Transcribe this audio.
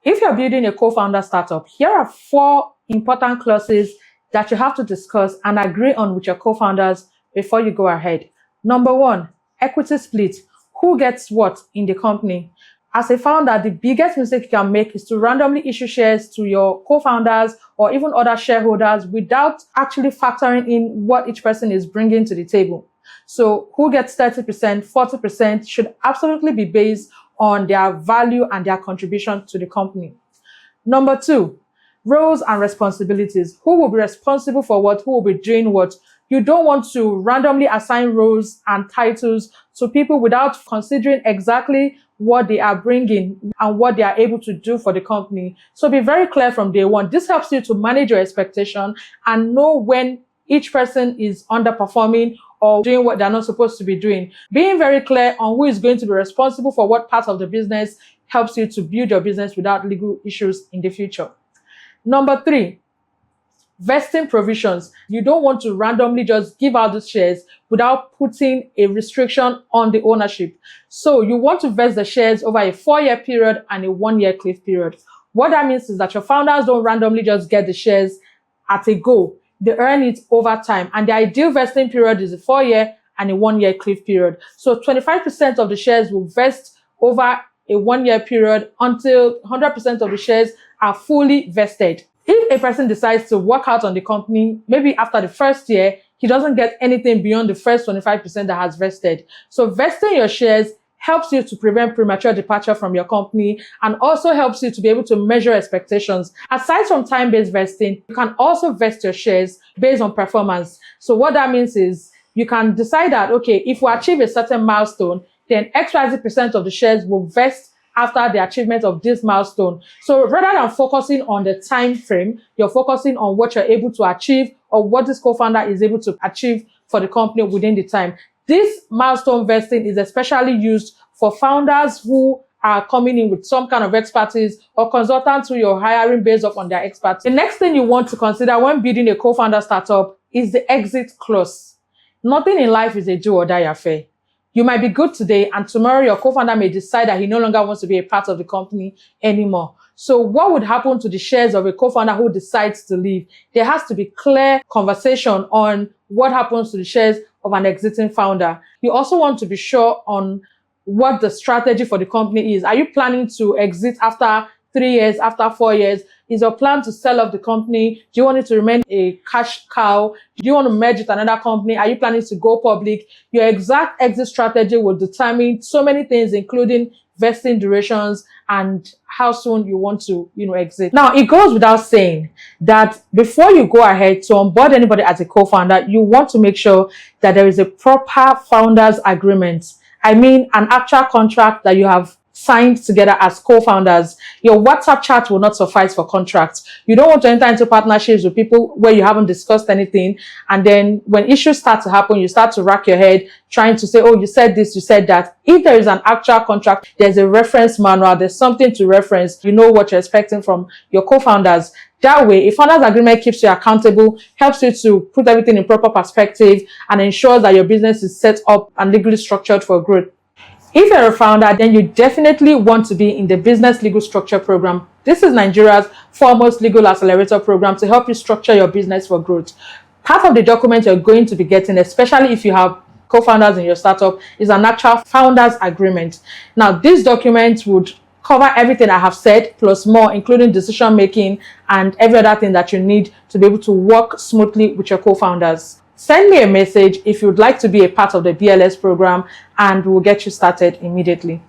If you're building a co-founder startup, here are 4 important clauses that you have to discuss and agree on with your co-founders before you go ahead. Number 1, equity split. Who gets what in the company? As a founder, the biggest mistake you can make is to randomly issue shares to your co-founders or even other shareholders without actually factoring in what each person is bringing to the table. So who gets 30%, 40% should absolutely be based on their value and their contribution to the company. Number 2, roles and responsibilities. Who will be responsible for what? Who will be doing what? You don't want to randomly assign roles and titles to people without considering exactly what they are bringing and what they are able to do for the company. So be very clear from day one. This helps you to manage your expectation and know when each person is underperforming or doing what they're not supposed to be doing. Being very clear on who is going to be responsible for what part of the business helps you to build your business without legal issues in the future. Number 3, vesting provisions. You don't want to randomly just give out the shares without putting a restriction on the ownership. So you want to vest the shares over a 4-year period and a 1-year cliff period. What that means is that your founders don't randomly just get the shares at a go. They earn it over time. And the ideal vesting period is a 4-year and a 1-year cliff period. So 25% of the shares will vest over a 1-year period until 100% of the shares are fully vested. If a person decides to work out on the company, maybe after the first year, he doesn't get anything beyond the first 25% that has vested. So vesting your shares helps you to prevent premature departure from your company and also helps you to be able to measure expectations. Aside from time-based vesting, you can also vest your shares based on performance. So what that means is you can decide that, okay, if we achieve a certain milestone, then XYZ% of the shares will vest after the achievement of this milestone. So rather than focusing on the time frame, you're focusing on what you're able to achieve or what this co-founder is able to achieve for the company within the time. This milestone vesting is especially used for founders who are coming in with some kind of expertise or consultants who you're hiring based on their expertise. The next thing you want to consider when building a co-founder startup is the exit clause. Nothing in life is a do or die affair. You might be good today and tomorrow your co-founder may decide that he no longer wants to be a part of the company anymore. So what would happen to the shares of a co-founder who decides to leave? There has to be clear conversation on what happens to the shares of an exiting founder. You also want to be sure on what the strategy for the company is. Are you planning to exit after 3 years, after 4 years? Is your plan to sell off the company? Do you want it to remain a cash cow? Do you want to merge with another company? Are you planning to go public? Your exact exit strategy will determine so many things, including vesting durations and how soon you want to, exit. Now, it goes without saying that before you go ahead to onboard anybody as a co-founder, you want to make sure that there is a proper founders agreement. I mean, an actual contract that you have signed together as co-founders. Your WhatsApp chat will not suffice for contracts. You don't want to enter into partnerships with people where you haven't discussed anything. And then when issues start to happen, you start to rack your head trying to say, oh, you said this, you said that. If there is an actual contract, there's a reference manual, there's something to reference. You know what you're expecting from your co-founders. That way, a founders agreement keeps you accountable, helps you to put everything in proper perspective, and ensures that your business is set up and legally structured for growth. If you're a founder, then you definitely want to be in the Business Legal Structure Program. This is Nigeria's foremost legal accelerator program to help you structure your business for growth. Part of the document you're going to be getting, especially if you have co-founders in your startup, is an actual founders agreement. Now, this document would cover everything I have said, plus more, including decision making and every other thing that you need to be able to work smoothly with your co-founders. Send me a message if you'd like to be a part of the BLS program and we'll get you started immediately.